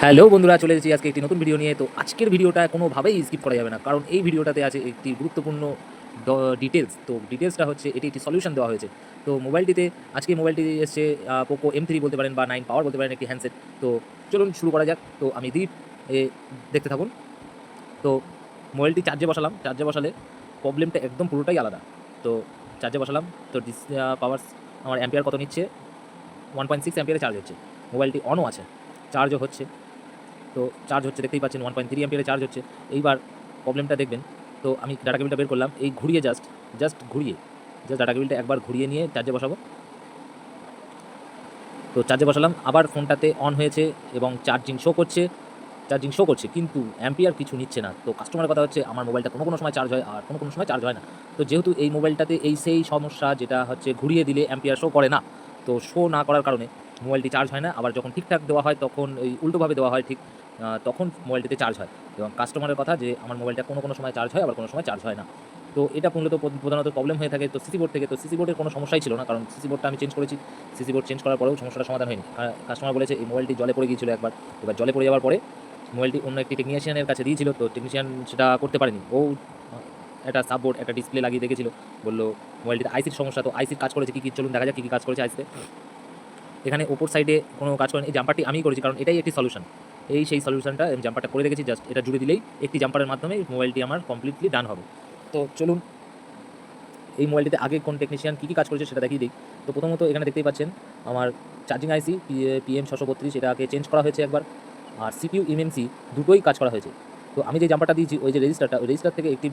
Hello বন্ধুরা, চলে এসেছি আজকে একটি নতুন ভিডিও নিয়ে। তো আজকের ভিডিওটা কোনোভাবেই স্কিপ করা যাবে না, কারণ এই ভিডিওটাতে আছে একটি গুরুত্বপূর্ণ ডিটেলস। তো ডিটেলসটা হচ্ছে এটি একটি সলিউশন দেওয়া হয়েছে। তো মোবাইলটিতে আজকে মোবাইলটি এসছে পোকো M3 বলতে পারেন বা 9 পাওয়ার বলতে পারেন, একটি হ্যান্ডসেট। তো চলুন শুরু করা যাক। তো আমি দীপ, দেখতে থাকুন। তো মোবাইলটি চার্জে বসালাম। চার্জে বসালে প্রবলেমটা একদম পুরোটাই আলাদা। তো চার্জে বসালাম। তো পাওয়ার আমার অ্যাম্পিয়ার কত নিচ্ছে? 1.6 অ্যাম্পিয়ারে চার্জ হচ্ছে। মোবাইলটি অনও আছে, চার্জও হচ্ছে। তো চার্জ হচ্ছে, দেখতেই পাচ্ছেন 1.3 অ্যাম্পিয়ারে চার্জ হচ্ছে। এইবার প্রবলেমটা দেখবেন। তো আমি ডাটা কেবিলটা বের করলাম, এই ঘুরিয়ে জাস্ট ঘুরিয়ে ডাটা কেবিলটা একবার ঘুরিয়ে নিয়ে চার্জে বসাবো। তো চার্জে বসালাম, আবার ফোনটাতে অন হয়েছে এবং চার্জিং শো করছে, কিন্তু অ্যাম্পিয়ার কিছু নিচ্ছে না। তো কাস্টমারের কথা হচ্ছে আমার মোবাইলটা কোনো সময় চার্জ হয় আর কোনো সময় চার্জ হয় না। তো যেহেতু এই মোবাইলটাতে সেই সমস্যা, যেটা হচ্ছে ঘুরিয়ে দিলে অ্যাম্পিয়ার শো করে না। তো শো না করার কারণে মোবাইলটি চার্জ হয় না। আবার যখন ঠিকঠাক দেওয়া হয় তখন এই উল্টোভাবে দেওয়া হয়, ঠিক তখন মোবাইলটিতে চার্জ হয়। এবং কাস্টমারের কথা যে আমার মোবাইলটা কোনো সময় চার্জ হয়, আবার কোনো সময় চার্জ হয় না। তো এটা মূলত প্রধানত প্রবলেম হয়ে থাকে তো সিসি বোর্ড থেকে। তো সিসি বোর্ডের কোনো সমস্যাই ছিল না, কারণ সিসি বোর্ডটা আমি চেঞ্জ করেছি। সিসি বোর্ড চেঞ্জ করার পরেও সমস্যাটা সমাধান হয়নি। কাস্টমার বলেছে এই মোবাইলটি জলে পড়ে গিয়েছিল একবার। এবার জলে পড়ে যাওয়ার পরে মোবাইলটি অন্য একটি টেকনিশিয়ানের কাছে দিয়েছিল। তো টেকনিশিয়ান সেটা করতে পারেনি। ও একটা সাববোর্ড, একটা ডিসপ্লে লাগিয়ে দেখেছিল। বলল মোবাইলটিতে আইসির সমস্যা। তো আইসির কাজ করেছে কী, চলুন দেখা যাক কী কাজ করেছে আইসিতে। এখানে ওপর সাইডে কোনো কাজ করেনি। এই জাম্পারটি আমিই করেছি, কারণ এটাই একটি সলিউশন। সেই সলিউশনটা আমি জাম্পারটা করে রেখেছি। জাস্ট এটা জুড়ে দিলেই একটি জাম্পারের মাধ্যমে মোবাইলটি আমার কমপ্লিটলি ডান হবে। তো চলুন এই মোবাইলটিতে আগে কোন টেকনিশিয়ান কী কাজ করেছে সেটা দেখিয়ে দিই। তো প্রথমত এখানে দেখতেই পাচ্ছেন আমার চার্জিং আইসি PM632, এটাকে চেঞ্জ করা হয়েছে একবার। আর CPU MMC দুটোই কাজ করা হয়েছে। তো আমি যে জাম্পারটা দিয়েছি, ওই যে রেজিস্টারটা, ওই রেজিস্টার থেকে একটি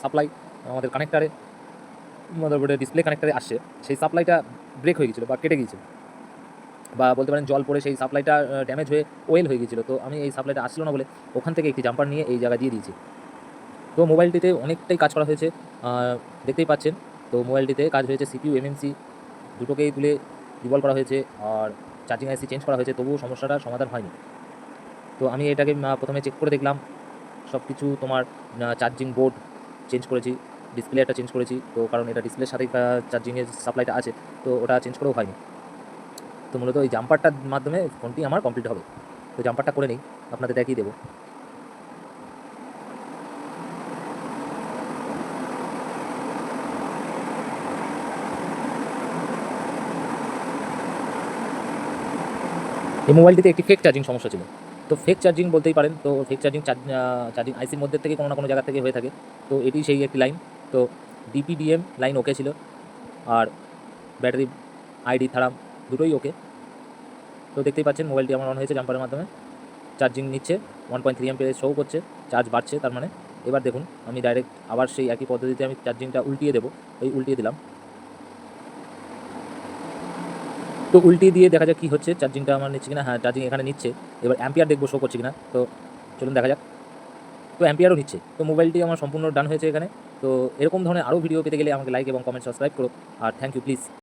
সাপ্লাই আমাদের কানেক্টারে, মাদারবোর্ডের ডিসপ্লে কানেক্টারে আসছে। সেই সাপ্লাইটা ব্রেক হয়ে গিয়েছিল বা কেটে গিয়েছিল, বা বলতে পারেন জল পড়ে সেই সাপ্লাইটা ড্যামেজ হয়ে ওয়েল হয়ে গিয়েছিল। তো আমি এই সাপ্লাইটা আসছিল না বলে ওখান থেকে একটি জাম্পার নিয়ে এই জায়গায় দিয়ে দিয়েছি। তো মোবাইলটিতে অনেকটাই কাজ করা হয়েছে, দেখতেই পাচ্ছেন। তো মোবাইলটিতে কাজ হয়েছে, CPU MMC দুটোকেই তুলে রিভলভ করা হয়েছে, আর চার্জিং আইসি চেঞ্জ করা হয়েছে, তবুও সমস্যাটার সমাধান হয়নি। তো আমি এটাকে প্রথমে চেক করে দেখলাম সব কিছু। তোমার চার্জিং বোর্ড চেঞ্জ করেছি, ডিসপ্লে একটা চেঞ্জ করেছি। তো কারণ এটা ডিসপ্লের সাথেই চার্জিংয়ের সাপ্লাইটা আছে, তো ওটা চেঞ্জ করেও হয়নি। তো মূলত এই জাম্পারটার মাধ্যমে ফোনটি আমার কমপ্লিট হবে। তো জাম্পারটা করে নেই, আপনাদের দেখিয়ে দেবো। এই মোবাইলটিতে একটি ফেক চার্জিং সমস্যা ছিল। তো ফেক চার্জিং বলতেই পারেন। তো ফেক চার্জিং আইসির মধ্যে থেকে কোনো না কোনো জায়গা থেকে হয়ে থাকে। তো এটি সেই একটি লাইন। তো DPDM লাইন ওকে ছিল, আর ব্যাটারি ID থারাম দুটোই ওকে। তো দেখতেই পাচ্ছেন মোবাইলটি আমার অন হয়েছে জাম্পারের মাধ্যমে, চার্জিং নিচ্ছে, 1.3 অ্যাম্পিয়ার শো করছে, চার্জ বাড়ছে তার মানে। এবার দেখুন আমি ডাইরেক্ট আবার সেই একই পদ্ধতিতে আমি চার্জিংটা উল্টিয়ে দেবো। উল্টিয়ে দিলাম। তো উল্টিয়ে দিয়ে দেখা যাক কী হচ্ছে, চার্জিংটা আমার নিচ্ছে কিনা। হ্যাঁ, চার্জিং এখানে নিচ্ছে। এবার অ্যাম্পিয়ার দেখবো শো করছে কিনা। তো চলুন দেখা যাক। তো অ্যাম্পিয়ারও নিচ্ছে। তো মোবাইলটি আমার সম্পূর্ণ ডান হয়েছে এখানে। তো এরকম ধরনের আরও ভিডিও পেতে গেলে আমাকে লাইক এবং কমেন্ট সাবস্ক্রাইব করো। আর থ্যাংক ইউ প্লিজ।